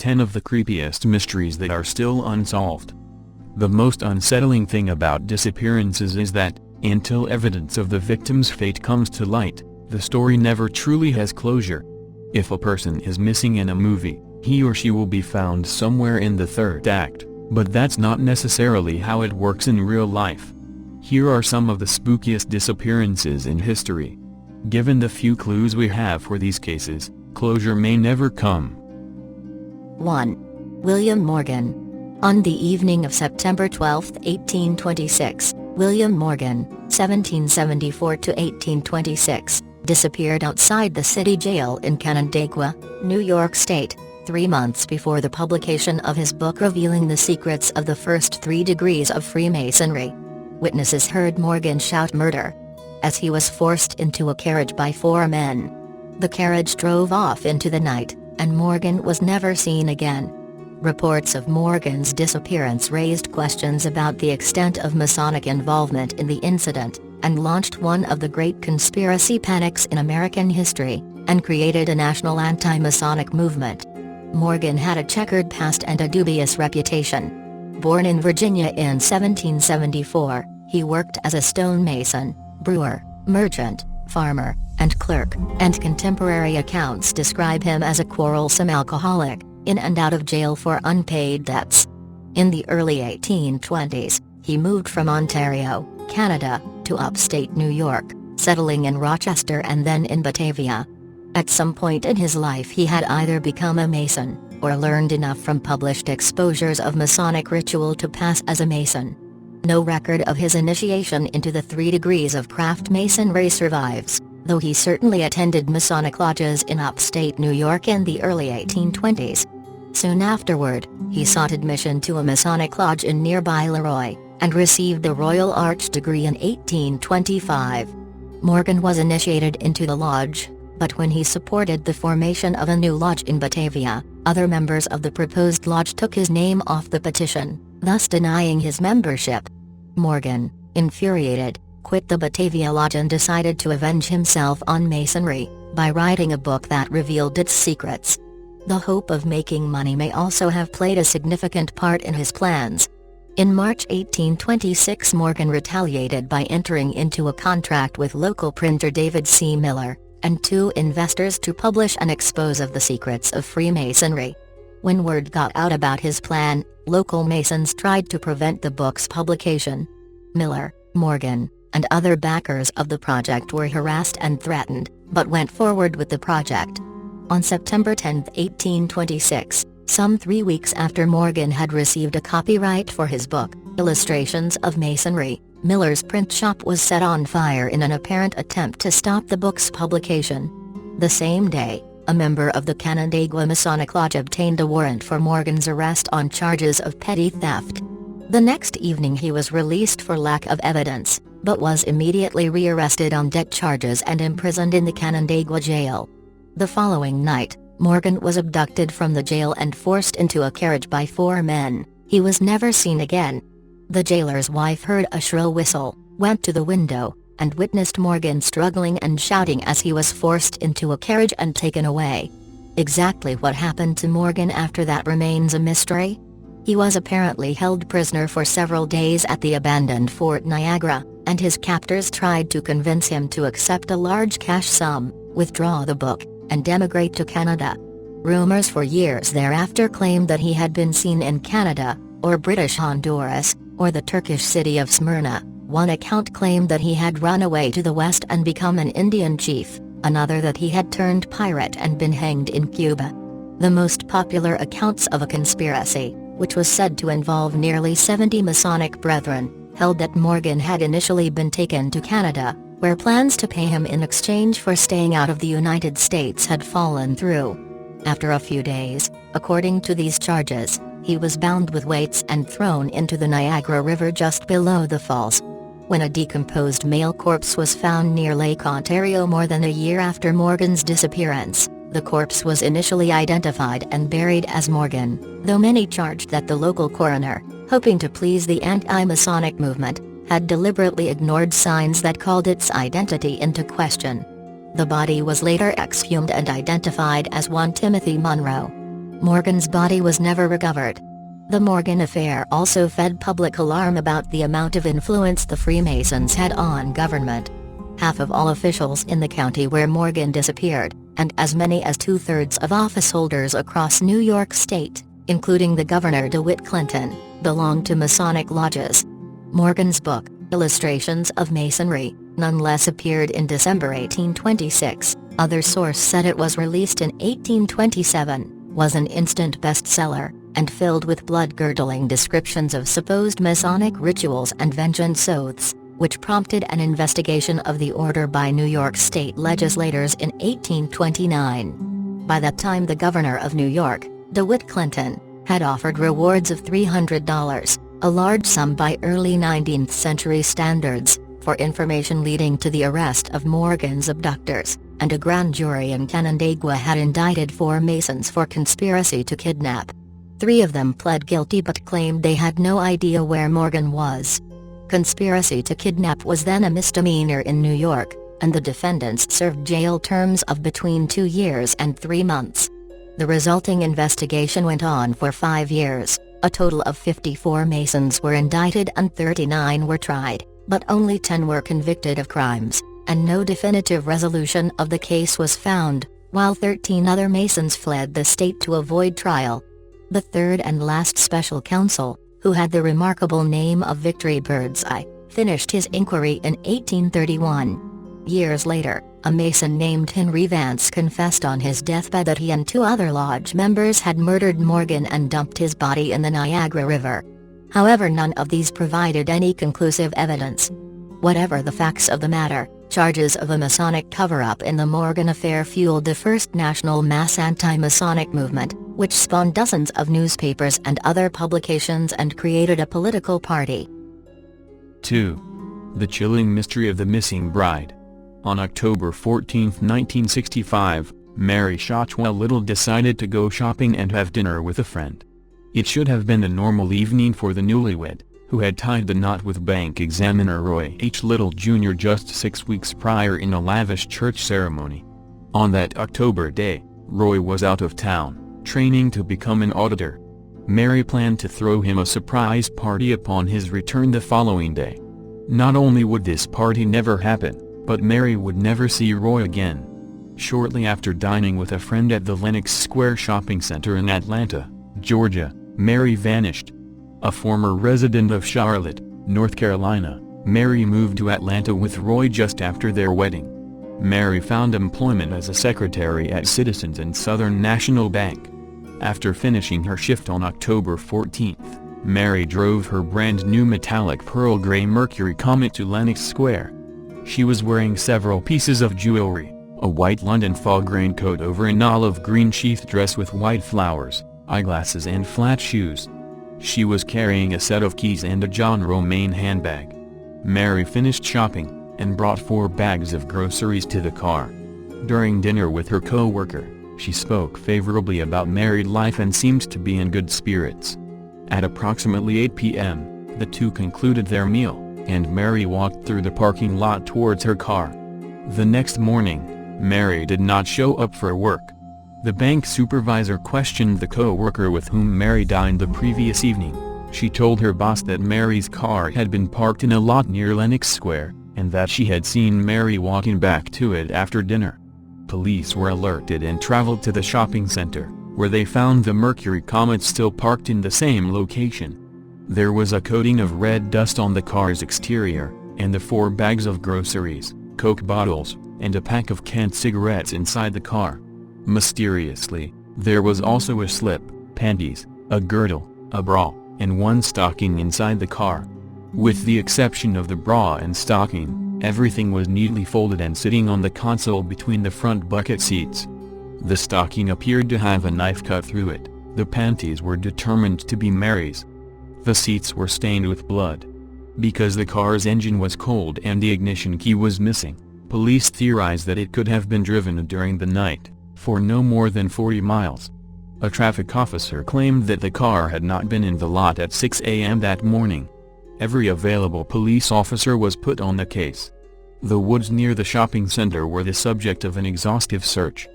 10 of the creepiest mysteries that are still unsolved. The most unsettling thing about disappearances is that, until evidence of the victim's fate comes to light, the story never truly has closure. If a person is missing in a movie, he or she will be found somewhere in the third act, but that's not necessarily how it works in real life. Here are some of the spookiest disappearances in history. Given the few clues we have for these cases, closure may never come. 1. William Morgan. On the evening of September 12, 1826, William Morgan, 1774 to 1826, disappeared outside the city jail in Canandaigua, New York State, 3 months before the publication of his book revealing the secrets of the first 3 degrees of Freemasonry. Witnesses heard Morgan shout murder as he was forced into a carriage by 4 men. The carriage drove off into the night, and Morgan was never seen again. Reports of Morgan's disappearance raised questions about the extent of Masonic involvement in the incident, and launched one of the great conspiracy panics in American history, and created a national anti-Masonic movement. Morgan had a checkered past and a dubious reputation. Born in Virginia in 1774, he worked as a stonemason, brewer, merchant, farmer, and clerk, and contemporary accounts describe him as a quarrelsome alcoholic, in and out of jail for unpaid debts. In the early 1820s, he moved from Ontario, Canada, to upstate New York, settling in Rochester and then in Batavia. At some point in his life he had either become a Mason, or learned enough from published exposures of Masonic ritual to pass as a Mason. No record of his initiation into the 3 degrees of craft Masonry survives, though he certainly attended Masonic lodges in upstate New York in the early 1820s. Soon afterward, he sought admission to a Masonic lodge in nearby Leroy, and received the Royal Arch degree in 1825. Morgan was initiated into the lodge, but when he supported the formation of a new lodge in Batavia, other members of the proposed lodge took his name off the petition, thus denying his membership. Morgan, infuriated, quit the Batavia Lodge and decided to avenge himself on Masonry, by writing a book that revealed its secrets. The hope of making money may also have played a significant part in his plans. In March 1826 Morgan retaliated by entering into a contract with local printer David C. Miller, and 2 investors to publish an expose of the secrets of Freemasonry. When word got out about his plan, local Masons tried to prevent the book's publication. Miller, Morgan, and other backers of the project were harassed and threatened, but went forward with the project. On September 10, 1826, some 3 weeks after Morgan had received a copyright for his book, Illustrations of Masonry, Miller's print shop was set on fire in an apparent attempt to stop the book's publication. The same day, a member of the Canandaigua Masonic Lodge obtained a warrant for Morgan's arrest on charges of petty theft. The next evening he was released for lack of evidence, but was immediately rearrested on debt charges and imprisoned in the Canandaigua jail. The following night, Morgan was abducted from the jail and forced into a carriage by 4 men. He was never seen again. The jailer's wife heard a shrill whistle, went to the window, and witnessed Morgan struggling and shouting as he was forced into a carriage and taken away. Exactly what happened to Morgan after that remains a mystery. He was apparently held prisoner for several days at the abandoned Fort Niagara, and his captors tried to convince him to accept a large cash sum, withdraw the book, and emigrate to Canada. Rumors for years thereafter claimed that he had been seen in Canada, or British Honduras, or the Turkish city of Smyrna. One account claimed that he had run away to the west and become an Indian chief, another that he had turned pirate and been hanged in Cuba. The most popular accounts of a conspiracy, which was said to involve nearly 70 Masonic brethren, held that Morgan had initially been taken to Canada, where plans to pay him in exchange for staying out of the United States had fallen through. After a few days, according to these charges, he was bound with weights and thrown into the Niagara River just below the falls. When a decomposed male corpse was found near Lake Ontario more than a year after Morgan's disappearance, the corpse was initially identified and buried as Morgan, though many charged that the local coroner, hoping to please the anti-Masonic movement, had deliberately ignored signs that called its identity into question. The body was later exhumed and identified as one Timothy Monroe. Morgan's body was never recovered. The Morgan affair also fed public alarm about the amount of influence the Freemasons had on government. Half of all officials in the county where Morgan disappeared, and as many as 2/3 of officeholders across New York State, including the Governor DeWitt Clinton, belonged to Masonic lodges. Morgan's book, Illustrations of Masonry, nonetheless appeared in December 1826, other source said it was released in 1827, was an instant bestseller, and filled with blood-curdling descriptions of supposed Masonic rituals and vengeance oaths, which prompted an investigation of the order by New York state legislators in 1829. By that time the governor of New York, DeWitt Clinton, had offered rewards of $300, a large sum by early 19th century standards, for information leading to the arrest of Morgan's abductors, and a grand jury in Canandaigua had indicted 4 Masons for conspiracy to kidnap. 3 of them pled guilty but claimed they had no idea where Morgan was. Conspiracy to kidnap was then a misdemeanor in New York, and the defendants served jail terms of between 2 years and 3 months. The resulting investigation went on for 5 years. A total of 54 Masons were indicted and 39 were tried, but only 10 were convicted of crimes, and no definitive resolution of the case was found, while 13 other Masons fled the state to avoid trial. The third and last special counsel, who had the remarkable name of Victory Birdseye, finished his inquiry in 1831. Years later, a Mason named Henry Vance confessed on his deathbed that he and 2 other lodge members had murdered Morgan and dumped his body in the Niagara River. However, none of these provided any conclusive evidence. Whatever the facts of the matter, charges of a Masonic cover-up in the Morgan affair fueled the first national mass anti-Masonic movement, which spawned dozens of newspapers and other publications and created a political party. 2. The chilling mystery of the missing bride. On October 14, 1965, Mary Shotwell Little decided to go shopping and have dinner with a friend. It should have been a normal evening for the newlywed, who had tied the knot with bank examiner Roy H. Little Jr. just 6 weeks prior in a lavish church ceremony. On that October day, Roy was out of town, training to become an auditor. Mary planned to throw him a surprise party upon his return the following day. Not only would this party never happen, but Mary would never see Roy again. Shortly after dining with a friend at the Lenox Square Shopping Center in Atlanta, Georgia, Mary vanished. A former resident of Charlotte, North Carolina, Mary moved to Atlanta with Roy just after their wedding. Mary found employment as a secretary at Citizens and Southern National Bank. After finishing her shift on October 14, Mary drove her brand-new metallic pearl gray Mercury Comet to Lenox Square. She was wearing several pieces of jewelry, a white London fog raincoat over an olive green sheath dress with white flowers, eyeglasses and flat shoes. She was carrying a set of keys and a John Romaine handbag. Mary finished shopping, and brought 4 bags of groceries to the car. During dinner with her co-worker, she spoke favorably about married life and seemed to be in good spirits. At approximately 8 p.m., the two concluded their meal, and Mary walked through the parking lot towards her car. The next morning, Mary did not show up for work. The bank supervisor questioned the co-worker with whom Mary dined the previous evening. She told her boss that Mary's car had been parked in a lot near Lenox Square, and that she had seen Mary walking back to it after dinner. Police were alerted and traveled to the shopping center, where they found the Mercury Comet still parked in the same location. There was a coating of red dust on the car's exterior, and the 4 bags of groceries, Coke bottles, and a pack of canned cigarettes inside the car. Mysteriously, there was also a slip, panties, a girdle, a bra, and 1 stocking inside the car. With the exception of the bra and stocking, everything was neatly folded and sitting on the console between the front bucket seats. The stocking appeared to have a knife cut through it. The panties were determined to be Mary's. The seats were stained with blood. Because the car's engine was cold and the ignition key was missing, police theorized that it could have been driven during the night, for no more than 40 miles. A traffic officer claimed that the car had not been in the lot at 6 a.m. that morning. Every available police officer was put on the case. The woods near the shopping center were the subject of an exhaustive search.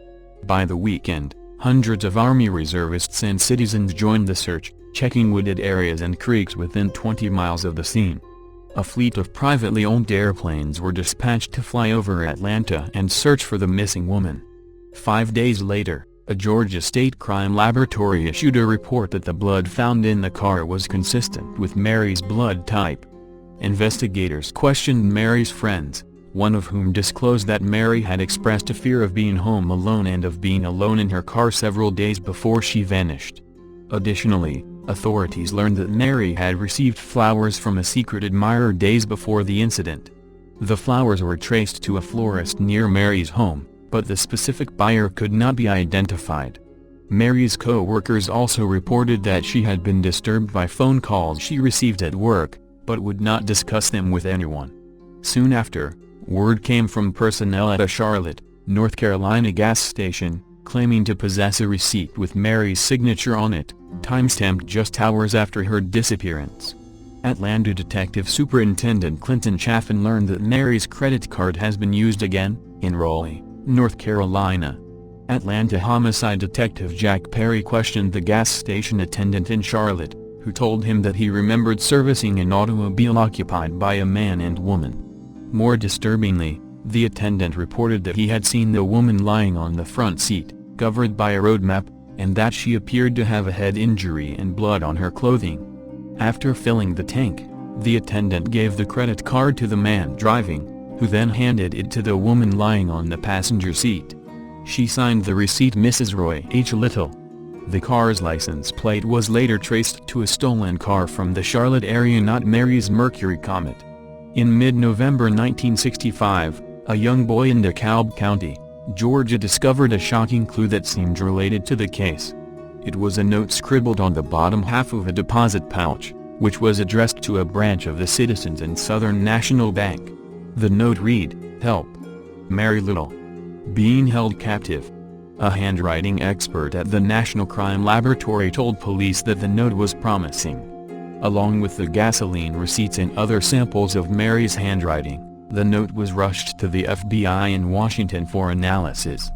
By the weekend, Hundreds of Army reservists and citizens joined the search, checking wooded areas and creeks within 20 miles of the scene. A fleet of privately owned airplanes were dispatched to fly over Atlanta and search for the missing woman. 5 days later, a Georgia State Crime Laboratory issued a report that the blood found in the car was consistent with Mary's blood type. Investigators questioned Mary's friends, one of whom disclosed that Mary had expressed a fear of being home alone and of being alone in her car several days before she vanished. Additionally, authorities learned that Mary had received flowers from a secret admirer days before the incident. The flowers were traced to a florist near Mary's home, but the specific buyer could not be identified. Mary's co-workers also reported that she had been disturbed by phone calls she received at work, but would not discuss them with anyone. Soon after, word came from personnel at a Charlotte, North Carolina gas station, claiming to possess a receipt with Mary's signature on it, timestamped just hours after her disappearance. Atlanta Detective Superintendent Clinton Chaffin learned that Mary's credit card has been used again, in Raleigh, North Carolina. Atlanta homicide detective Jack Perry questioned the gas station attendant in Charlotte, who told him that he remembered servicing an automobile occupied by a man and woman. More disturbingly, the attendant reported that he had seen the woman lying on the front seat, covered by a road map, and that she appeared to have a head injury and blood on her clothing. After filling the tank, the attendant gave the credit card to the man driving, who then handed it to the woman lying on the passenger seat. She signed the receipt Mrs. Roy H. Little. The car's license plate was later traced to a stolen car from the Charlotte area, not Mary's Mercury Comet. In mid-November 1965, a young boy in DeKalb County, Georgia discovered a shocking clue that seemed related to the case. It was a note scribbled on the bottom half of a deposit pouch, which was addressed to a branch of the Citizens and Southern National Bank. The note read, "Help. Mary Little. Being held captive." A handwriting expert at the National Crime Laboratory told police that the note was promising. Along with the gasoline receipts and other samples of Mary's handwriting, the note was rushed to the FBI in Washington for analysis.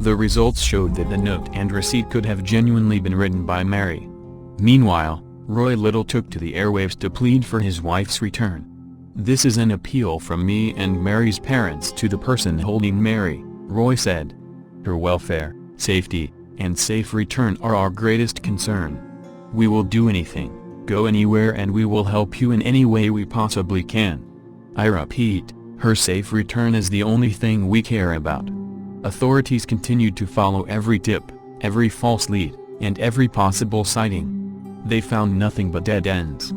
The results showed that the note and receipt could have genuinely been written by Mary. Meanwhile, Roy Little took to the airwaves to plead for his wife's return. "This is an appeal from me and Mary's parents to the person holding Mary," Roy said. "Her welfare, safety, and safe return are our greatest concern. We will do anything, go anywhere, and we will help you in any way we possibly can. I repeat, her safe return is the only thing we care about." Authorities continued to follow every tip, every false lead, and every possible sighting. They found nothing but dead ends.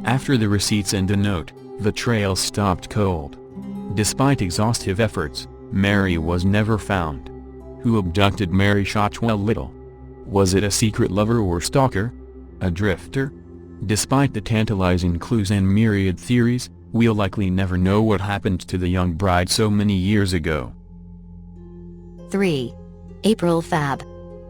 After the receipts and the note, the trail stopped cold. Despite exhaustive efforts, Mary was never found. Who abducted Mary Shotwell Little? Was it a secret lover or stalker? A drifter? Despite the tantalizing clues and myriad theories, we'll likely never know what happened to the young bride so many years ago. 3. April Fabb.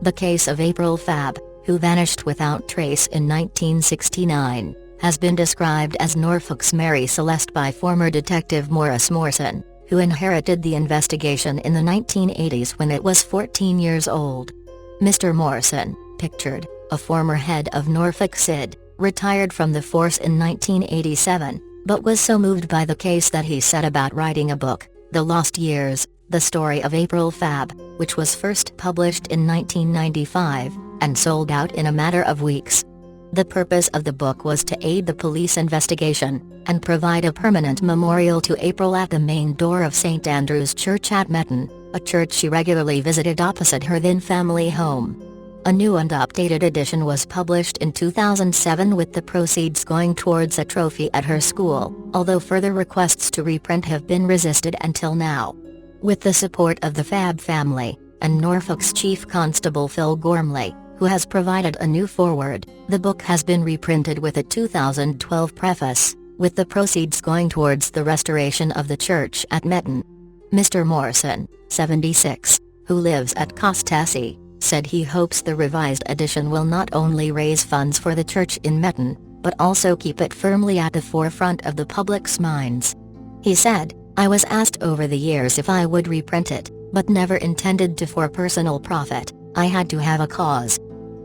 The case of April Fabb, who vanished without trace in 1969, has been described as Norfolk's Mary Celeste by former Detective Morris Morrison, who inherited the investigation in the 1980s when it was 14 years old. Mr. Morrison, pictured, a former head of Norfolk SID, retired from the force in 1987, but was so moved by the case that he set about writing a book, The Lost Years, The Story of April Fabb, which was first published in 1995, and sold out in a matter of weeks. The purpose of the book was to aid the police investigation, and provide a permanent memorial to April at the main door of St. Andrew's Church at Metton, a church she regularly visited opposite her then family home. A new and updated edition was published in 2007 with the proceeds going towards a trophy at her school, although further requests to reprint have been resisted until now. With the support of the Fabb family, and Norfolk's Chief Constable Phil Gormley, who has provided a new foreword, the book has been reprinted with a 2012 preface, with the proceeds going towards the restoration of the church at Metton. Mr. Morrison, 76, who lives at Costessey, said he hopes the revised edition will not only raise funds for the church in Metton, but also keep it firmly at the forefront of the public's minds. He said, "I was asked over the years if I would reprint it, but never intended to for personal profit. I had to have a cause.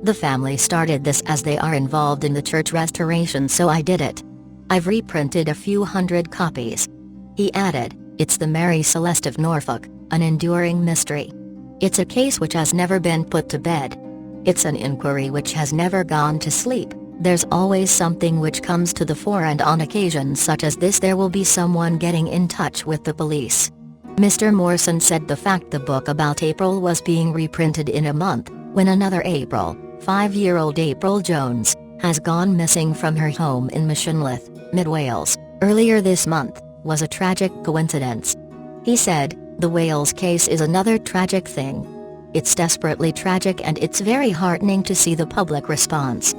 The family started this as they are involved in the church restoration, so I did it. I've reprinted a few hundred copies." He added, "It's the Mary Celeste of Norfolk, an enduring mystery. It's a case which has never been put to bed. It's an inquiry which has never gone to sleep. There's always something which comes to the fore, and on occasions such as this there will be someone getting in touch with the police." Mr. Morrison said the fact the book about April was being reprinted in a month, when another April, 5-year-old April Jones, has gone missing from her home in Machynlleth, Mid Wales, earlier this month, was a tragic coincidence. He said, "The Wales case is another tragic thing. It's desperately tragic, and it's very heartening to see the public response.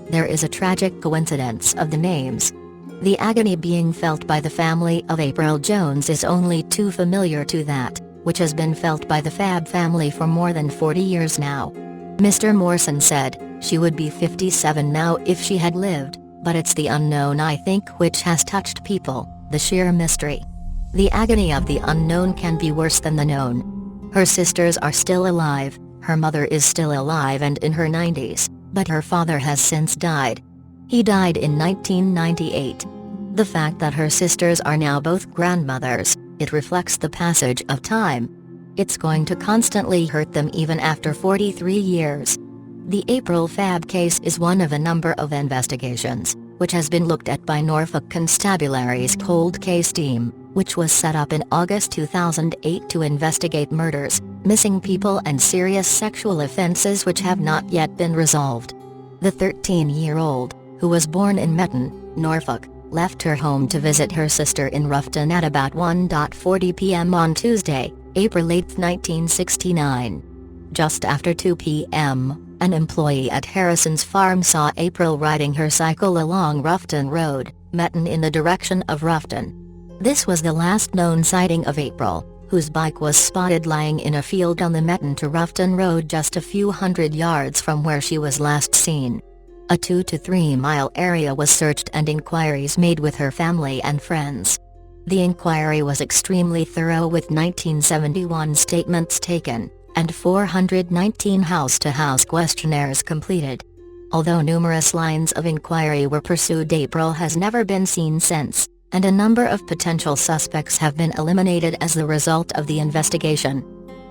There is a tragic coincidence of the names. The agony being felt by the family of April Jones is only too familiar to that which has been felt by the Fab family for more than 40 years now." Mr. Morrison said, "She would be 57 now if she had lived, but it's the unknown, I think, which has touched people, the sheer mystery. The agony of the unknown can be worse than the known. Her sisters are still alive, her mother is still alive and in her 90s, but her father has since died. He died in 1998. The fact that her sisters are now both grandmothers, it reflects the passage of time. It's going to constantly hurt them even after 43 years. The April Fab case is one of a number of investigations, which has been looked at by Norfolk Constabulary's Cold Case Team, which was set up in August 2008 to investigate murders, missing people and serious sexual offenses which have not yet been resolved. The 13-year-old, who was born in Metton, Norfolk, left her home to visit her sister in Ruffton at about 1:40 p.m. on Tuesday, April 8, 1969. Just after 2 p.m., an employee at Harrison's farm saw April riding her cycle along Ruffton Road, Metton, in the direction of Ruffton. This was the last known sighting of April, whose bike was spotted lying in a field on the Metton to Ruffton Road just a few hundred yards from where she was last seen. A 2 to 3 mile area was searched and inquiries made with her family and friends. The inquiry was extremely thorough, with 1971 statements taken, and 419 house-to-house questionnaires completed. Although numerous lines of inquiry were pursued, April has never been seen since, and a number of potential suspects have been eliminated as the result of the investigation.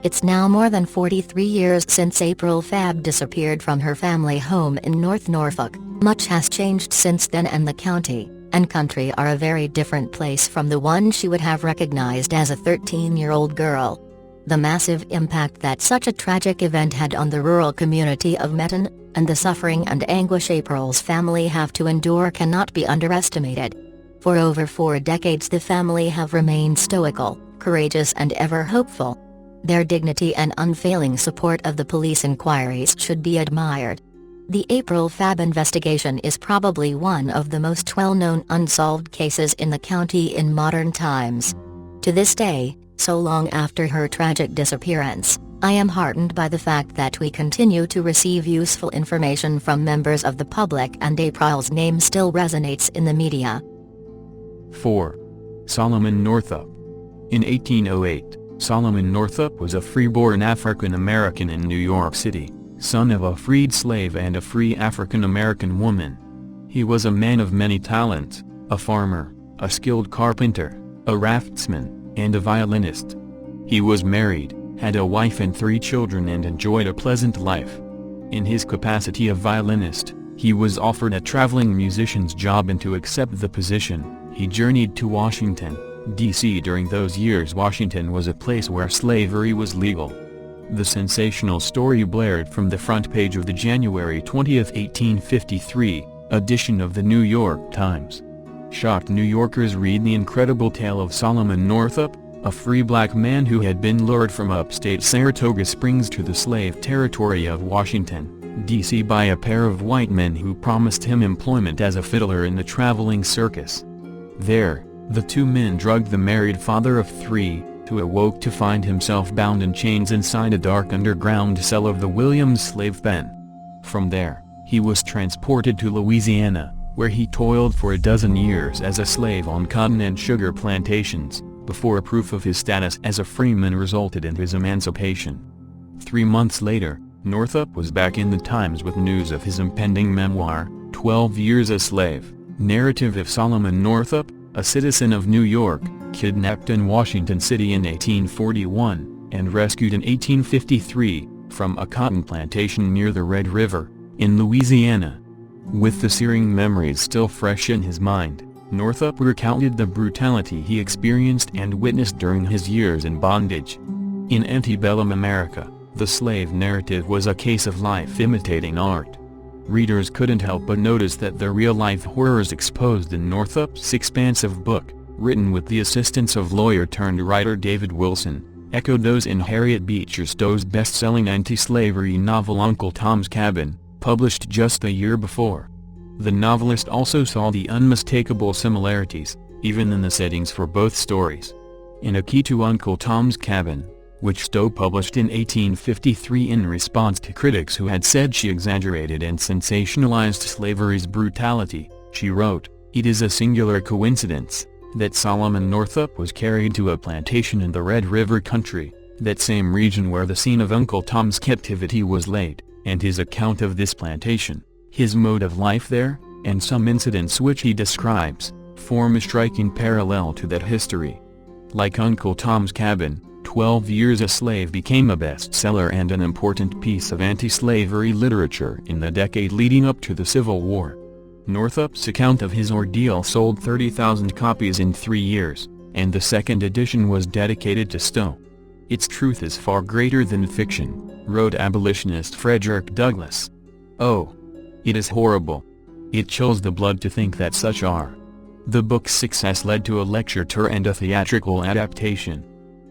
It's now more than 43 years since April Fab disappeared from her family home in North Norfolk. Much has changed since then, and the county and country are a very different place from the one she would have recognized as a 13-year-old girl. The massive impact that such a tragic event had on the rural community of Metton, and the suffering and anguish April's family have to endure, cannot be underestimated. For over 4 decades the family have remained stoical, courageous and ever hopeful. Their dignity and unfailing support of the police inquiries should be admired. The April Fab investigation is probably one of the most well-known unsolved cases in the county in modern times. To this day, so long after her tragic disappearance, I am heartened by the fact that we continue to receive useful information from members of the public, and April's name still resonates in the media. 4. Solomon Northup. In 1808, Solomon Northup was a free-born African-American in New York City, son of a freed slave and a free African-American woman. He was a man of many talents, a farmer, a skilled carpenter, a raftsman, and a violinist. He was married, had a wife and 3 children, and enjoyed a pleasant life. In his capacity of violinist, he was offered a traveling musician's job, and to accept the position, he journeyed to Washington, D.C. During those years, Washington was a place where slavery was legal. The sensational story blared from the front page of the January 20, 1853, edition of the New York Times. Shocked New Yorkers read the incredible tale of Solomon Northup, a free black man who had been lured from upstate Saratoga Springs to the slave territory of Washington, D.C. by a pair of white men who promised him employment as a fiddler in the traveling circus. There, the 2 men drugged the married father of 3, who awoke to find himself bound in chains inside a dark underground cell of the Williams slave pen. From there, he was transported to Louisiana, where he toiled for 12 years as a slave on cotton and sugar plantations, before proof of his status as a freeman resulted in his emancipation. 3 months later, Northup was back in the Times with news of his impending memoir, 12 Years a Slave, narrative of Solomon Northup, a citizen of New York, kidnapped in Washington City in 1841, and rescued in 1853, from a cotton plantation near the Red River, in Louisiana. With the searing memories still fresh in his mind, Northup recounted the brutality he experienced and witnessed during his years in bondage. In antebellum America, the slave narrative was a case of life imitating art. Readers couldn't help but notice that the real-life horrors exposed in Northup's expansive book, written with the assistance of lawyer-turned-writer David Wilson, echoed those in Harriet Beecher Stowe's best-selling anti-slavery novel Uncle Tom's Cabin, published just a year before. The novelist also saw the unmistakable similarities, even in the settings for both stories. In A Key to Uncle Tom's Cabin, which Stowe published in 1853 in response to critics who had said she exaggerated and sensationalized slavery's brutality, she wrote, "It is a singular coincidence that Solomon Northup was carried to a plantation in the Red River country, that same region where the scene of Uncle Tom's captivity was laid, and his account of this plantation, his mode of life there, and some incidents which he describes, form a striking parallel to that history." Like Uncle Tom's Cabin, 12 Years a Slave became a bestseller and an important piece of anti-slavery literature in the decade leading up to the Civil War. Northup's account of his ordeal sold 30,000 copies in 3 years, and the second edition was dedicated to Stowe. "Its truth is far greater than fiction," wrote abolitionist Frederick Douglass. "Oh, it is horrible. It chills the blood to think that such are." The book's success led to a lecture tour and a theatrical adaptation.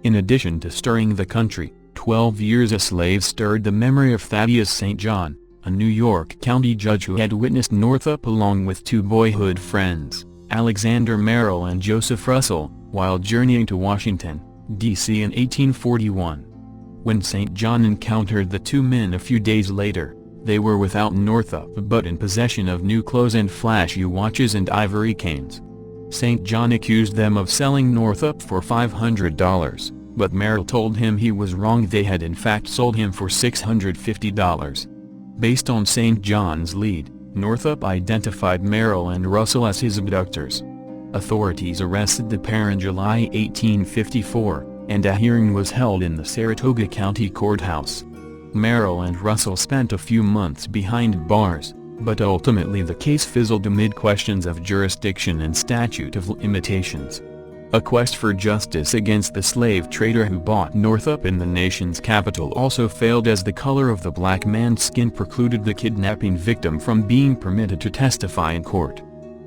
In addition to stirring the country, 12 Years a Slave stirred the memory of Thaddeus St. John, a New York County judge who had witnessed Northup along with two boyhood friends, Alexander Merrill and Joseph Russell, while journeying to Washington, D.C. in 1841. When St. John encountered the two men a few days later, they were without Northup but in possession of new clothes and flashy watches and ivory canes. St. John accused them of selling Northup for $500, but Merrill told him he was wrong. They had in fact sold him for $650. Based on St. John's lead, Northup identified Merrill and Russell as his abductors. Authorities arrested the pair in July 1854, and a hearing was held in the Saratoga County Courthouse. Merrill and Russell spent a few months behind bars, but ultimately the case fizzled amid questions of jurisdiction and statute of limitations. A quest for justice against the slave trader who bought Northup in the nation's capital also failed, as the color of the black man's skin precluded the kidnapping victim from being permitted to testify in court.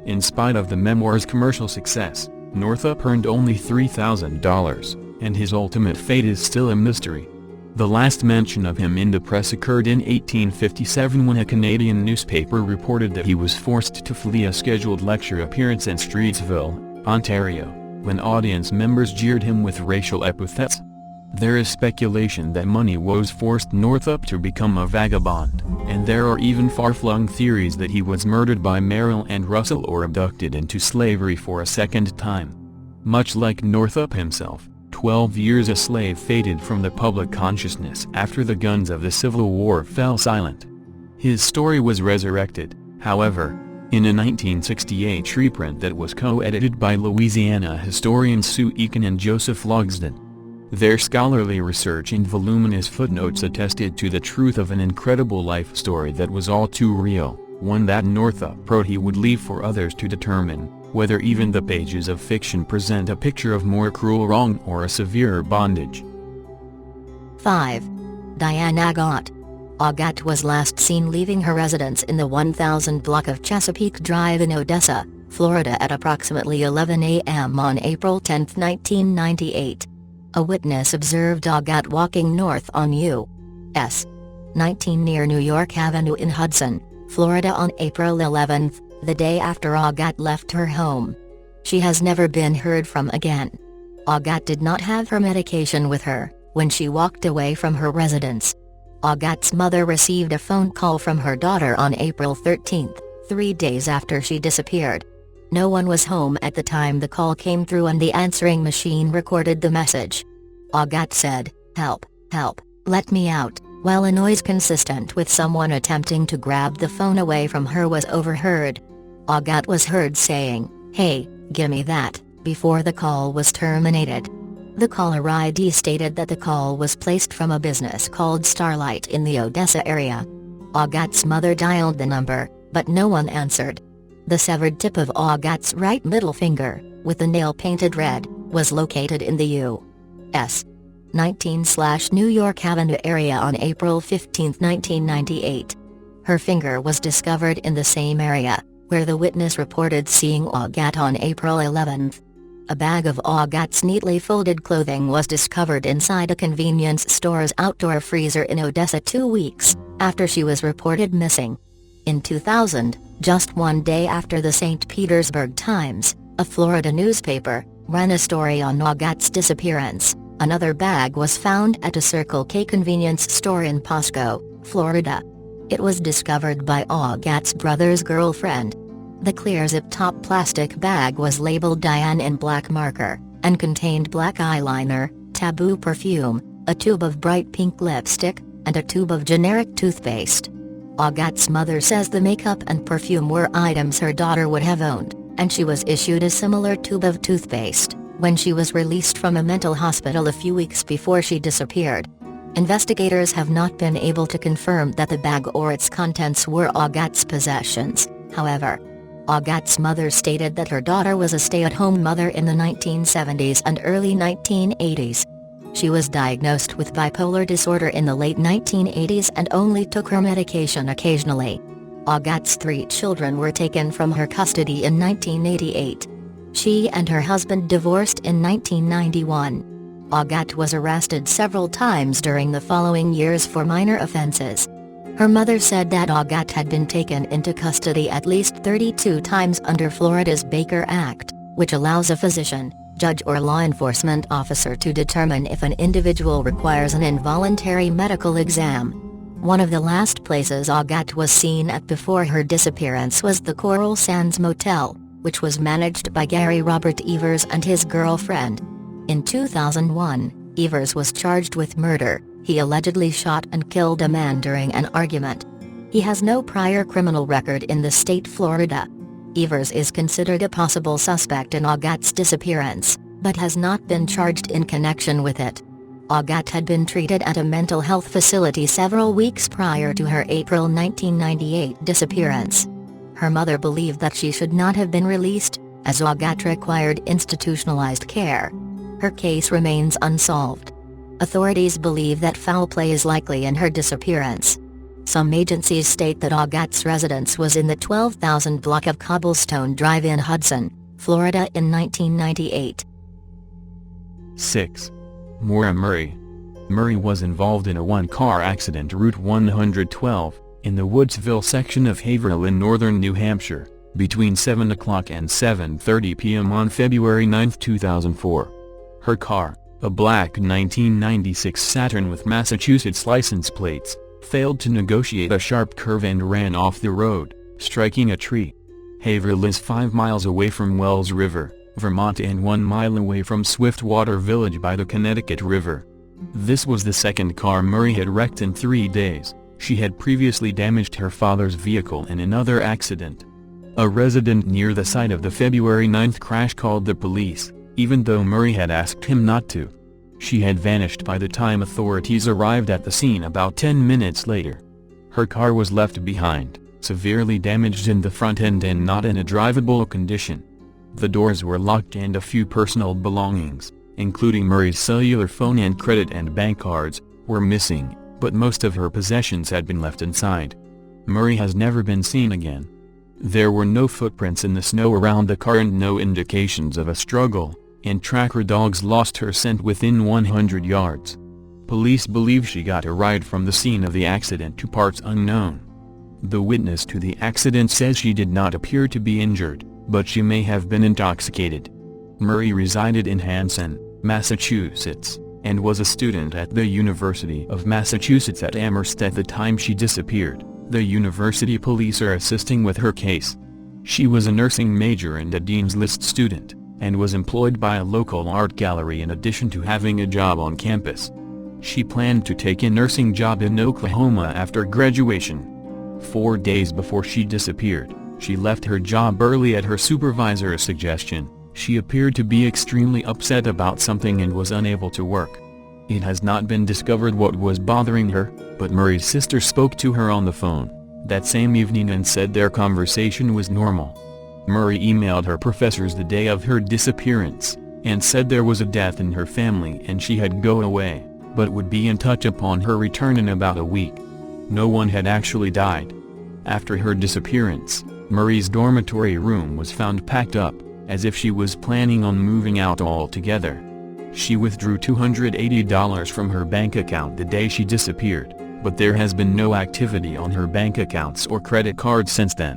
In spite of the memoir's commercial success, Northup earned only $3,000, and his ultimate fate is still a mystery. The last mention of him in the press occurred in 1857 when a Canadian newspaper reported that he was forced to flee a scheduled lecture appearance in Streetsville, Ontario, when audience members jeered him with racial epithets. There is speculation that money woes forced Northup to become a vagabond, and there are even far-flung theories that he was murdered by Merrill and Russell or abducted into slavery for a second time. Much like Northup himself, 12 Years a Slave faded from the public consciousness after the guns of the Civil War fell silent. His story was resurrected, however, in a 1968 reprint that was co-edited by Louisiana historians Sue Eakin and Joseph Logsdon. Their scholarly research and voluminous footnotes attested to the truth of an incredible life story that was all too real, one that Northup wrote he would leave for others to determine whether even the pages of fiction present a picture of more cruel wrong or a severer bondage. 5. Diane Agat. Agat was last seen leaving her residence in the 1000 block of Chesapeake Drive in Odessa, Florida at approximately 11 a.m. on April 10, 1998. A witness observed Agat walking north on U.S. 19 near New York Avenue in Hudson, Florida on April 11, the day after Agat left her home. She has never been heard from again. Agat did not have her medication with her when she walked away from her residence. Agat's mother received a phone call from her daughter on April 13, 3 days after she disappeared. No one was home at the time the call came through and the answering machine recorded the message. Agat said, "Help, help, let me out, while a noise consistent with someone attempting to grab the phone away from her was overheard. Agathe was heard saying, "Hey, gimme that," before the call was terminated. The caller ID stated that the call was placed from a business called Starlight in the Odessa area. Agathe's mother dialed the number, but no one answered. The severed tip of Agathe's right middle finger, with the nail painted red, was located in the U.S. 19/New York Avenue area on April 15, 1998. Her finger was discovered in the same area, where the witness reported seeing Agathe on April 11. A bag of Agathe's neatly folded clothing was discovered inside a convenience store's outdoor freezer in Odessa 2 weeks after she was reported missing. In 2000, just one day after the St. Petersburg Times, a Florida newspaper, ran a story on Agathe's disappearance, another bag was found at a Circle K convenience store in Pasco, Florida. It was discovered by Agathe's brother's girlfriend. The clear zip-top plastic bag was labeled Diane in black marker, and contained black eyeliner, Taboo perfume, a tube of bright pink lipstick, and a tube of generic toothpaste. Agathe's mother says the makeup and perfume were items her daughter would have owned, and she was issued a similar tube of toothpaste when she was released from a mental hospital a few weeks before she disappeared. Investigators have not been able to confirm that the bag or its contents were Agathe's possessions, however. Agathe's mother stated that her daughter was a stay-at-home mother in the 1970s and early 1980s. She was diagnosed with bipolar disorder in the late 1980s and only took her medication occasionally. Agathe's 3 children were taken from her custody in 1988. She and her husband divorced in 1991. Agathe was arrested several times during the following years for minor offenses. Her mother said that Agathe had been taken into custody at least 32 times under Florida's Baker Act, which allows a physician, judge or law enforcement officer to determine if an individual requires an involuntary medical exam. One of the last places Agathe was seen at before her disappearance was the Coral Sands Motel, which was managed by Gary Robert Evers and his girlfriend. In 2001, Evers was charged with murder. He allegedly shot and killed a man during an argument. He has no prior criminal record in the state Florida. Evers is considered a possible suspect in Agathe's disappearance, but has not been charged in connection with it. Agathe had been treated at a mental health facility several weeks prior to her April 1998 disappearance. Her mother believed that she should not have been released, as Agathe required institutionalized care. Her case remains unsolved. Authorities believe that foul play is likely in her disappearance. Some agencies state that Agathe's residence was in the 12,000 block of Cobblestone Drive in Hudson, Florida in 1998. 6. Maura Murray. Murray was involved in a one-car accident Route 112, in the Woodsville section of Haverhill in northern New Hampshire, between 7 o'clock and 7:30 p.m. on February 9, 2004. Her car, a black 1996 Saturn with Massachusetts license plates, failed to negotiate a sharp curve and ran off the road, striking a tree. Haverhill is 5 miles away from Wells River, Vermont and 1 mile away from Swiftwater Village by the Connecticut River. This was the second car Murray had wrecked in 3 days. She had previously damaged her father's vehicle in another accident. A resident near the site of the February 9 crash called the police, even though Murray had asked him not to. She had vanished by the time authorities arrived at the scene about 10 minutes later. Her car was left behind, severely damaged in the front end and not in a drivable condition. The doors were locked and a few personal belongings, including Murray's cellular phone and credit and bank cards, were missing, but most of her possessions had been left inside. Murray has never been seen again. There were no footprints in the snow around the car and no indications of a struggle, and tracker dogs lost her scent within 100 yards. Police believe she got a ride from the scene of the accident to parts unknown. The witness to the accident says she did not appear to be injured, but she may have been intoxicated. Murray resided in Hanson, Massachusetts, and was a student at the University of Massachusetts at Amherst at the time she disappeared. The university police are assisting with her case. She was a nursing major and a Dean's List student, and was employed by a local art gallery in addition to having a job on campus. She planned to take a nursing job in Oklahoma after graduation. 4 days before she disappeared, she left her job early at her supervisor's suggestion. She appeared to be extremely upset about something and was unable to work. It has not been discovered what was bothering her, but Murray's sister spoke to her on the phone that same evening and said their conversation was normal. Murray emailed her professors the day of her disappearance, and said there was a death in her family and she had go away, but would be in touch upon her return in about a week. No one had actually died. After her disappearance, Murray's dormitory room was found packed up, as if she was planning on moving out altogether. She withdrew $280 from her bank account the day she disappeared, but there has been no activity on her bank accounts or credit cards since then.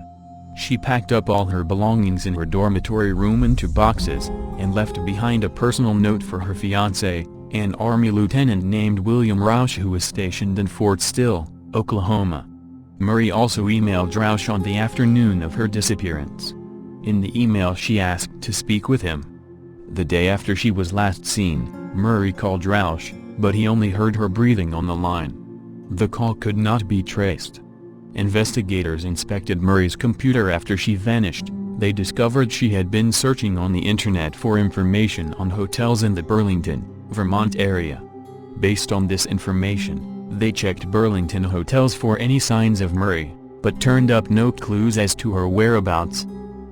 She packed up all her belongings in her dormitory room into boxes, and left behind a personal note for her fiancé, an Army lieutenant named William Rausch who was stationed in Fort Sill, Oklahoma. Murray also emailed Rausch on the afternoon of her disappearance. In the email she asked to speak with him. The day after she was last seen, Murray called Rausch, but he only heard her breathing on the line. The call could not be traced. Investigators inspected Murray's computer after she vanished. They discovered she had been searching on the internet for information on hotels in the Burlington, Vermont area. Based on this information, they checked Burlington hotels for any signs of Murray, but turned up no clues as to her whereabouts.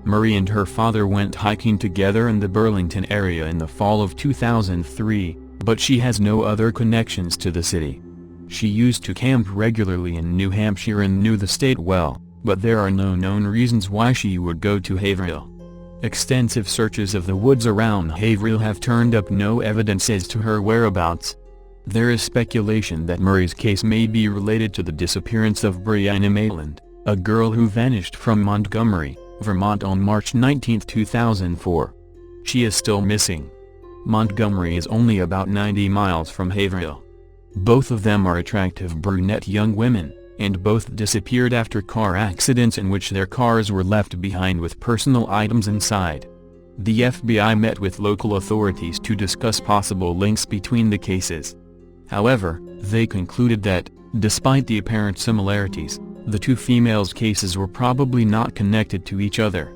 Murray and her father went hiking together in the Burlington area in the fall of 2003, but she has no other connections to the city. She used to camp regularly in New Hampshire and knew the state well, but there are no known reasons why she would go to Haverhill. Extensive searches of the woods around Haverhill have turned up no evidence as to her whereabouts. There is speculation that Murray's case may be related to the disappearance of Brianna Mayland, a girl who vanished from Montgomery, Vermont on March 19, 2004. She is still missing. Montgomery is only about 90 miles from Haverhill. Both of them are attractive brunette young women, and both disappeared after car accidents in which their cars were left behind with personal items inside. The FBI met with local authorities to discuss possible links between the cases. However, they concluded that, despite the apparent similarities, the two females' cases were probably not connected to each other.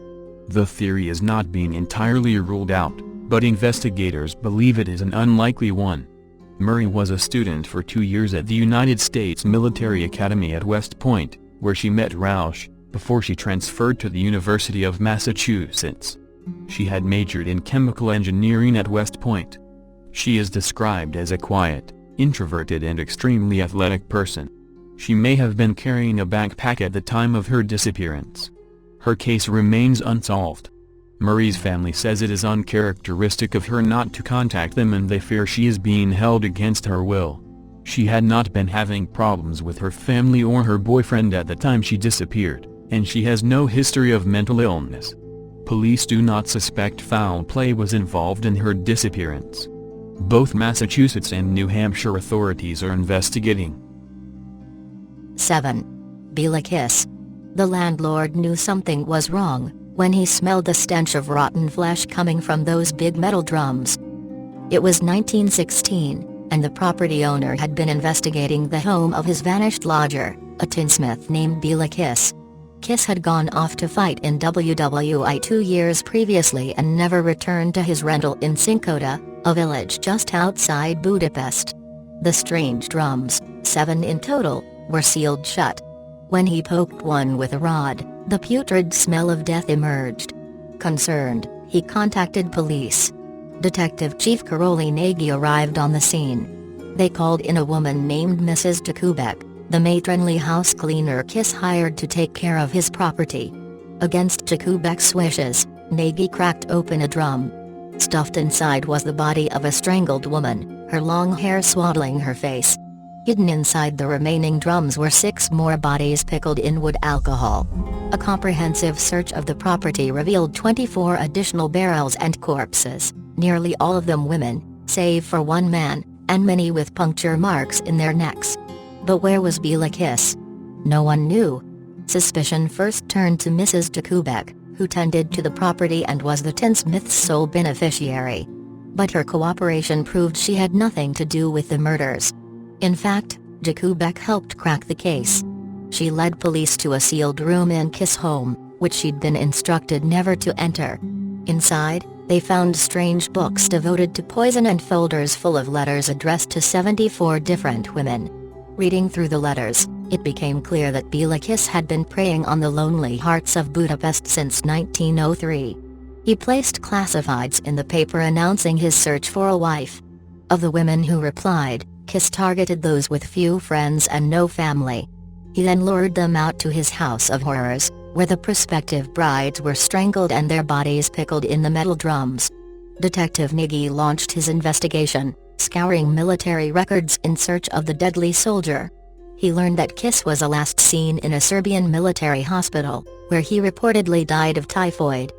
The theory is not being entirely ruled out, but investigators believe it is an unlikely one. Murray was a student for 2 years at the United States Military Academy at West Point, where she met Rausch, before she transferred to the University of Massachusetts. She had majored in chemical engineering at West Point. She is described as a quiet, introverted and extremely athletic person. She may have been carrying a backpack at the time of her disappearance. Her case remains unsolved. Murray's family says it is uncharacteristic of her not to contact them and they fear she is being held against her will. She had not been having problems with her family or her boyfriend at the time she disappeared, and she has no history of mental illness. Police do not suspect foul play was involved in her disappearance. Both Massachusetts and New Hampshire authorities are investigating. 7. Bela Kiss. The landlord knew something was wrong when he smelled the stench of rotten flesh coming from those big metal drums. It was 1916, and the property owner had been investigating the home of his vanished lodger, a tinsmith named Bela Kiss. Kiss had gone off to fight in WWI 2 years previously and never returned to his rental in Cincoda, a village just outside Budapest. The strange drums, 7 in total, were sealed shut. When he poked one with a rod, the putrid smell of death emerged. Concerned, he contacted police. Detective Chief Karoli Nagy arrived on the scene. They called in a woman named Mrs. Jakubek, the matronly house cleaner Kiss hired to take care of his property. Against Jakubek's wishes, Nagy cracked open a drum. Stuffed inside was the body of a strangled woman, her long hair swaddling her face. Hidden inside the remaining drums were 6 more bodies pickled in wood alcohol. A comprehensive search of the property revealed 24 additional barrels and corpses, nearly all of them women, save for one man, and many with puncture marks in their necks. But where was Bela Kiss? No one knew. Suspicion first turned to Mrs. Jakubek, who tended to the property and was the tinsmith's sole beneficiary. But her cooperation proved she had nothing to do with the murders. In fact, Jakubek helped crack the case. She led police to a sealed room in Kiss' home, which she'd been instructed never to enter. Inside, they found strange books devoted to poison and folders full of letters addressed to 74 different women. Reading through the letters, it became clear that Bela Kiss had been preying on the lonely hearts of Budapest since 1903. He placed classifieds in the paper announcing his search for a wife. Of the women who replied, Kiss targeted those with few friends and no family. He then lured them out to his house of horrors, where the prospective brides were strangled and their bodies pickled in the metal drums. Detective Nagy launched his investigation, scouring military records in search of the deadly soldier. He learned that Kiss was last seen in a Serbian military hospital, where he reportedly died of typhoid.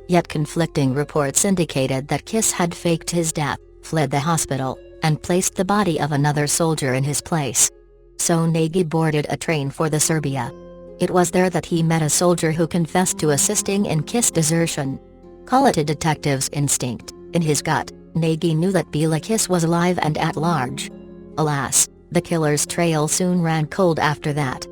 Yet conflicting reports indicated that Kiss had faked his death, fled the hospital, and placed the body of another soldier in his place. So Nagy boarded a train for the Serbia. It was there that he met a soldier who confessed to assisting in Kiss' desertion. Call it a detective's instinct. In his gut, Nagy knew that Bela Kiss was alive and at large. Alas, the killer's trail soon ran cold after that.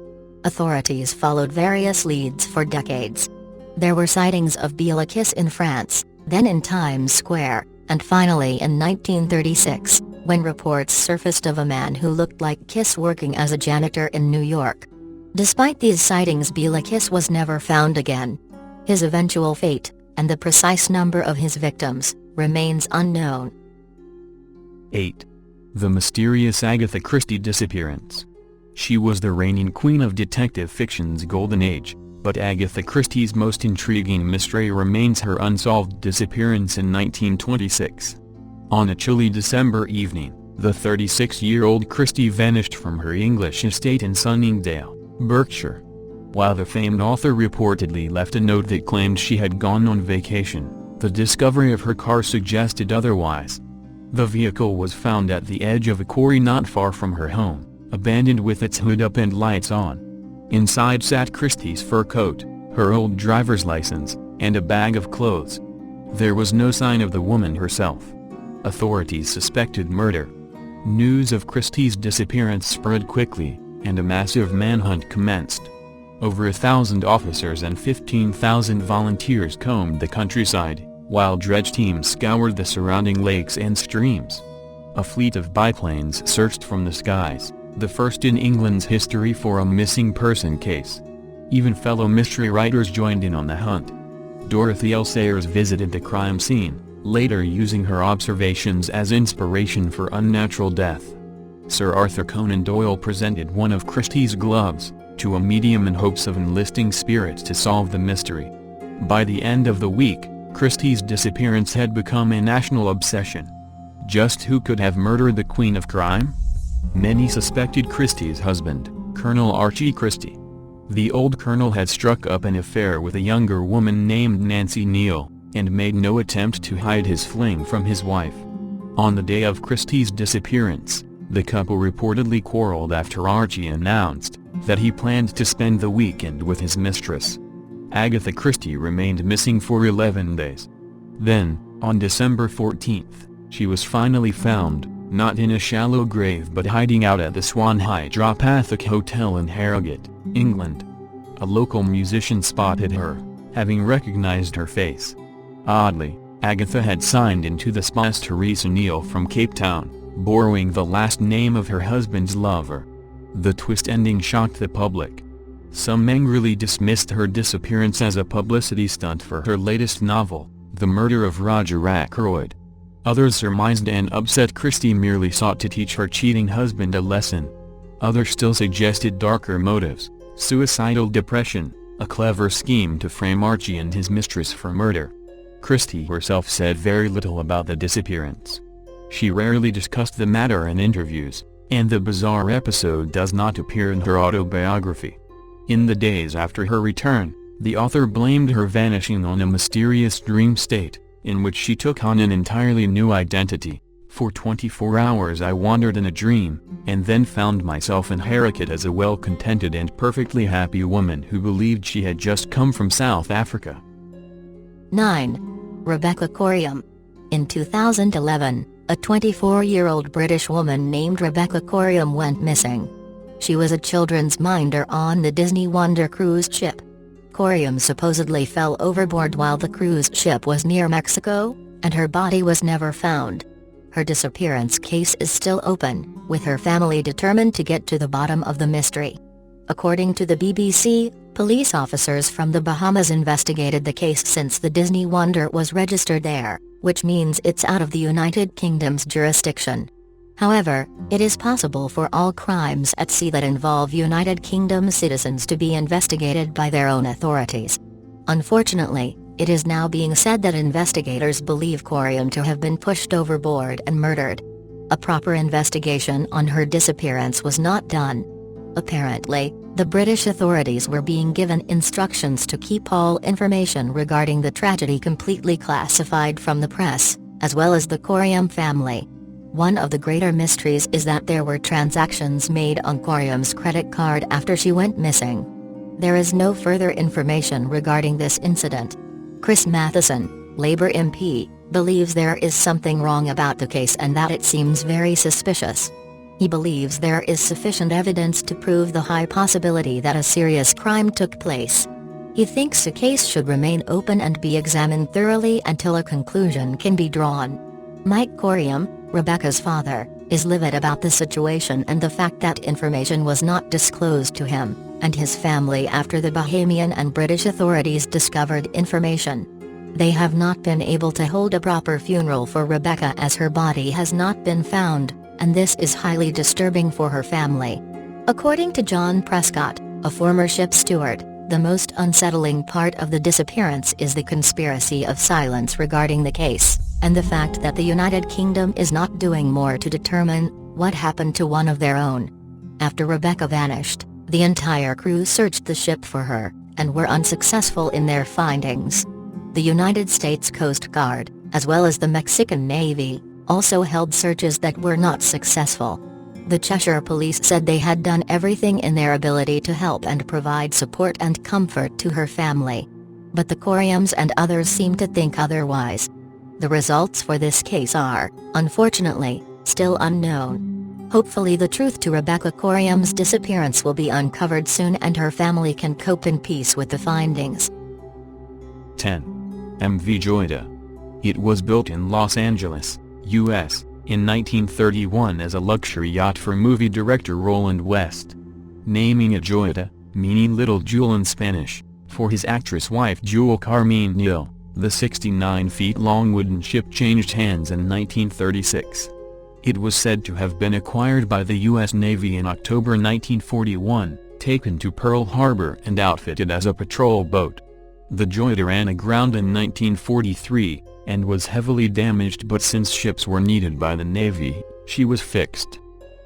Authorities followed various leads for decades. There were sightings of Bela Kiss in France, then in Times Square, and finally in 1936, when reports surfaced of a man who looked like Kiss working as a janitor in New York. Despite these sightings, Bela Kiss was never found again. His eventual fate, and the precise number of his victims, remains unknown. 8. The mysterious Agatha Christie disappearance. She was the reigning queen of detective fiction's golden age, but Agatha Christie's most intriguing mystery remains her unsolved disappearance in 1926. On a chilly December evening, the 36-year-old Christie vanished from her English estate in Sunningdale, Berkshire. While the famed author reportedly left a note that claimed she had gone on vacation, the discovery of her car suggested otherwise. The vehicle was found at the edge of a quarry not far from her home, abandoned with its hood up and lights on. Inside sat Christie's fur coat, her old driver's license, and a bag of clothes. There was no sign of the woman herself. Authorities suspected murder. News of Christie's disappearance spread quickly, and a massive manhunt commenced. Over 1,000 officers and 15,000 volunteers combed the countryside, while dredge teams scoured the surrounding lakes and streams. A fleet of biplanes searched from the skies, the first in England's history for a missing person case. Even fellow mystery writers joined in on the hunt. Dorothy L. Sayers visited the crime scene, later using her observations as inspiration for Unnatural Death. Sir Arthur Conan Doyle presented one of Christie's gloves to a medium in hopes of enlisting spirits to solve the mystery. By the end of the week, Christie's disappearance had become a national obsession. Just who could have murdered the Queen of Crime? Many suspected Christie's husband, Colonel Archie Christie. The old colonel had struck up an affair with a younger woman named Nancy Neal, and made no attempt to hide his fling from his wife. On the day of Christie's disappearance, the couple reportedly quarreled after Archie announced that he planned to spend the weekend with his mistress. Agatha Christie remained missing for 11 days. Then, on December 14th, she was finally found, not in a shallow grave but hiding out at the Swan Hydropathic Hotel in Harrogate, England. A local musician spotted her, having recognized her face. Oddly, Agatha had signed into the spa as Teresa Neal from Cape Town, borrowing the last name of her husband's lover. The twist ending shocked the public. Some angrily dismissed her disappearance as a publicity stunt for her latest novel, The Murder of Roger Ackroyd. Others surmised and upset Christie merely sought to teach her cheating husband a lesson. Others still suggested darker motives, suicidal depression, a clever scheme to frame Archie and his mistress for murder. Christie herself said very little about the disappearance. She rarely discussed the matter in interviews, and the bizarre episode does not appear in her autobiography. In the days after her return, the author blamed her vanishing on a mysterious dream state, in which she took on an entirely new identity. For 24 hours I wandered in a dream, and then found myself in Harrogate as a well-contented and perfectly happy woman who believed she had just come from South Africa. 9. Rebecca Corium. In 2011, A 24-year-old British woman named Rebecca Corium went missing. She was a children's minder on the Disney Wonder cruise ship. Corium supposedly fell overboard while the cruise ship was near Mexico, and her body was never found. Her disappearance case is still open, with her family determined to get to the bottom of the mystery. According to the BBC, police officers from the Bahamas investigated the case since the Disney Wonder was registered there, which means it's out of the United Kingdom's jurisdiction. However, it is possible for all crimes at sea that involve United Kingdom citizens to be investigated by their own authorities. Unfortunately, it is now being said that investigators believe Corium to have been pushed overboard and murdered. A proper investigation on her disappearance was not done. Apparently, the British authorities were being given instructions to keep all information regarding the tragedy completely classified from the press, as well as the Corium family. One of the greater mysteries is that there were transactions made on Corium's credit card after she went missing. There is no further information regarding this incident. Chris Matheson, Labour MP, believes there is something wrong about the case and that it seems very suspicious. He believes there is sufficient evidence to prove the high possibility that a serious crime took place. He thinks the case should remain open and be examined thoroughly until a conclusion can be drawn. Mike Corium, Rebecca's father, is livid about the situation and the fact that information was not disclosed to him and his family after the Bahamian and British authorities discovered information. They have not been able to hold a proper funeral for Rebecca as her body has not been found, and this is highly disturbing for her family. According to John Prescott, a former ship steward, the most unsettling part of the disappearance is the conspiracy of silence regarding the case, and the fact that the United Kingdom is not doing more to determine what happened to one of their own. After Rebecca vanished, the entire crew searched the ship for her, and were unsuccessful in their findings. The United States Coast Guard, as well as the Mexican Navy, also held searches that were not successful. The Cheshire Police said they had done everything in their ability to help and provide support and comfort to her family. But the Coriums and others seem to think otherwise. The results for this case are, unfortunately, still unknown. Hopefully the truth to Rebecca Corium's disappearance will be uncovered soon and her family can cope in peace with the findings. 10. MV Joyda. It was built in Los Angeles, U.S., in 1931 as a luxury yacht for movie director Roland West. Naming it Joyda, meaning Little Jewel in Spanish, for his actress wife Jewel Carmine Nil, the 69-feet-long wooden ship changed hands in 1936. It was said to have been acquired by the U.S. Navy in October 1941, taken to Pearl Harbor and outfitted as a patrol boat. The Joyda ran aground in 1943, and was heavily damaged, but since ships were needed by the Navy, she was fixed.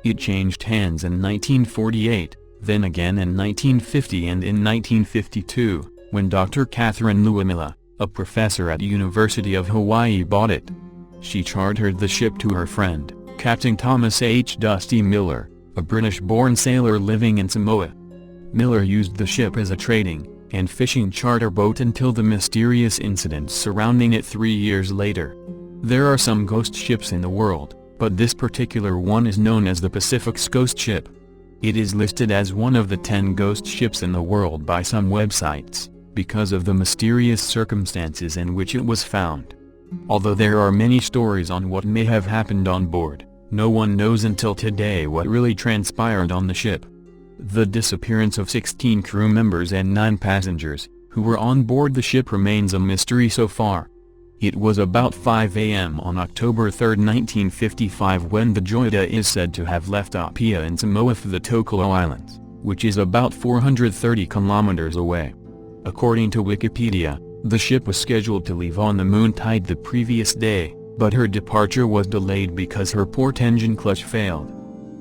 It changed hands in 1948, then again in 1950 and in 1952, when Dr. Catherine Luamila, a professor at University of Hawaii, bought it. She chartered the ship to her friend, Captain Thomas H. Dusty Miller, a British-born sailor living in Samoa. Miller used the ship as a trading and fishing charter boat until the mysterious incidents surrounding it 3 years later. There are some ghost ships in the world, but this particular one is known as the Pacific's Ghost Ship. It is listed as one of the 10 ghost ships in the world by some websites, because of the mysterious circumstances in which it was found. Although there are many stories on what may have happened on board, no one knows until today what really transpired on the ship. The disappearance of 16 crew members and 9 passengers, who were on board the ship, remains a mystery so far. It was about 5 a.m. on October 3, 1955 when the Joyda is said to have left Apia in Samoa for the Tokelau Islands, which is about 430 kilometers away. According to Wikipedia, the ship was scheduled to leave on the Moontide the previous day, but her departure was delayed because her port engine clutch failed.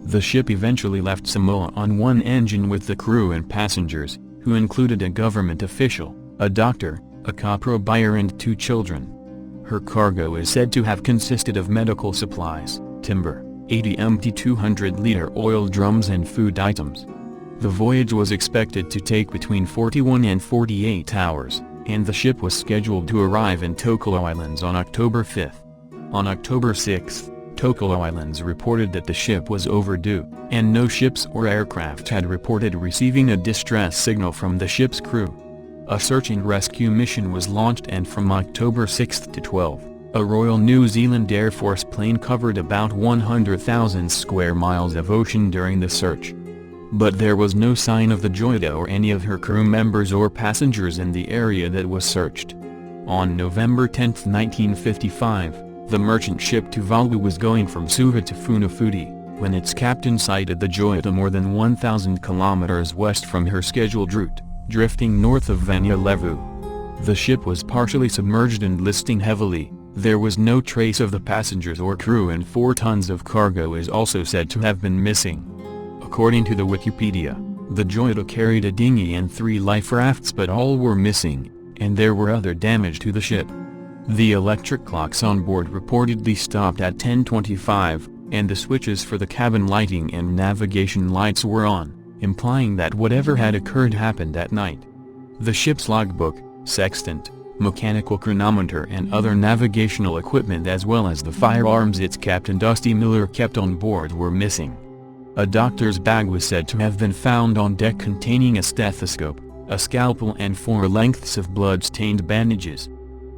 The ship eventually left Samoa on one engine with the crew and passengers, who included a government official, a doctor, a copra buyer and 2 children. Her cargo is said to have consisted of medical supplies, timber, 80 empty 200-liter oil drums and food items. The voyage was expected to take between 41 and 48 hours, and the ship was scheduled to arrive in Tokelau Islands on October 5. On October 6, Tokelau Islands reported that the ship was overdue, and no ships or aircraft had reported receiving a distress signal from the ship's crew. A search and rescue mission was launched, and from October 6 to 12, a Royal New Zealand Air Force plane covered about 100,000 square miles of ocean during the search. But there was no sign of the Joyta or any of her crew members or passengers in the area that was searched. On November 10, 1955, the merchant ship Tuvalu was going from Suva to Funafuti, when its captain sighted the Joyta more than 1,000 kilometers west from her scheduled route, drifting north of Vanya Levu. The ship was partially submerged and listing heavily. There was no trace of the passengers or crew, and 4 tons of cargo is also said to have been missing. According to the Wikipedia, the Joyta carried a dinghy and 3 life rafts, but all were missing, and there were other damage to the ship. The electric clocks on board reportedly stopped at 10:25, and the switches for the cabin lighting and navigation lights were on, implying that whatever had occurred happened at night. The ship's logbook, sextant, mechanical chronometer and other navigational equipment, as well as the firearms its captain Dusty Miller kept on board, were missing. A doctor's bag was said to have been found on deck containing a stethoscope, a scalpel and 4 lengths of blood-stained bandages.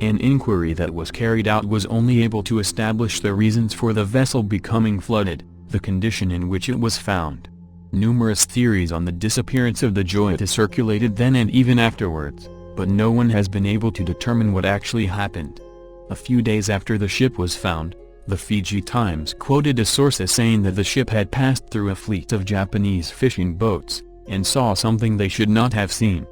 An inquiry that was carried out was only able to establish the reasons for the vessel becoming flooded, the condition in which it was found. Numerous theories on the disappearance of the Joyta circulated then and even afterwards, but no one has been able to determine what actually happened. A few days after the ship was found, the Fiji Times quoted a source as saying that the ship had passed through a fleet of Japanese fishing boats, and saw something they should not have seen.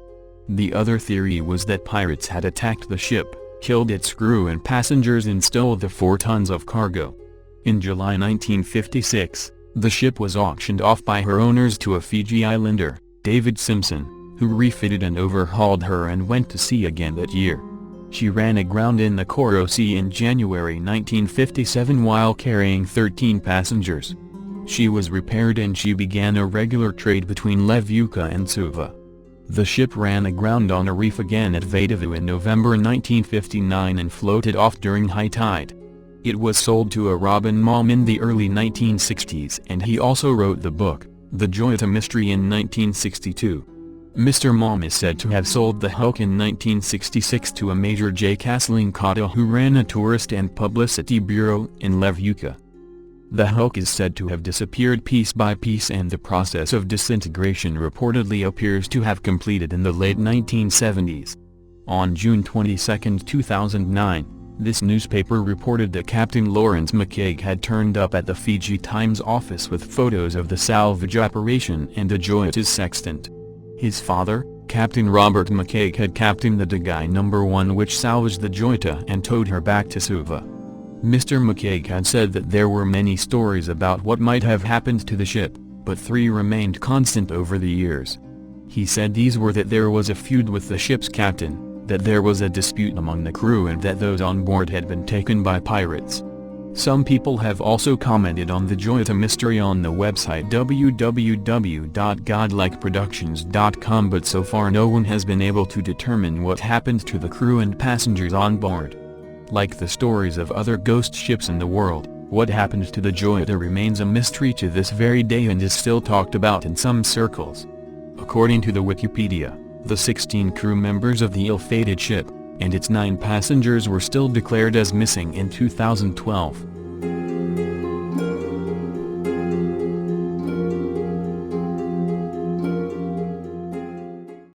The other theory was that pirates had attacked the ship, killed its crew and passengers, and stole the 4 tons of cargo. In July 1956, the ship was auctioned off by her owners to a Fiji Islander, David Simpson, who refitted and overhauled her and went to sea again that year. She ran aground in the Koro Sea in January 1957 while carrying 13 passengers. She was repaired and she began a regular trade between Levuka and Suva. The ship ran aground on a reef again at Vadavu in November 1959 and floated off during high tide. It was sold to a Robin Malm in the early 1960s, and he also wrote the book, The Joyta Mystery, in 1962. Mr. Malm is said to have sold the hulk in 1966 to a Major J. Kasling-Kata, who ran a tourist and publicity bureau in Levuka. The hulk is said to have disappeared piece by piece, and the process of disintegration reportedly appears to have completed in the late 1970s. On June 22, 2009, this newspaper reported that Captain Lawrence McCaig had turned up at the Fiji Times office with photos of the salvage operation and the Joyta's sextant. His father, Captain Robert McCaig, had captained the Dagai No. 1, which salvaged the Joyta and towed her back to Suva. Mr. McCaig had said that there were many stories about what might have happened to the ship, but 3 remained constant over the years. He said these were that there was a feud with the ship's captain, that there was a dispute among the crew, and that those on board had been taken by pirates. Some people have also commented on the Joyta mystery on the website www.godlikeproductions.com, but so far no one has been able to determine what happened to the crew and passengers on board. Like the stories of other ghost ships in the world, what happened to the Joyta remains a mystery to this very day and is still talked about in some circles. According to the Wikipedia, the 16 crew members of the ill-fated ship, and its 9 passengers, were still declared as missing in 2012.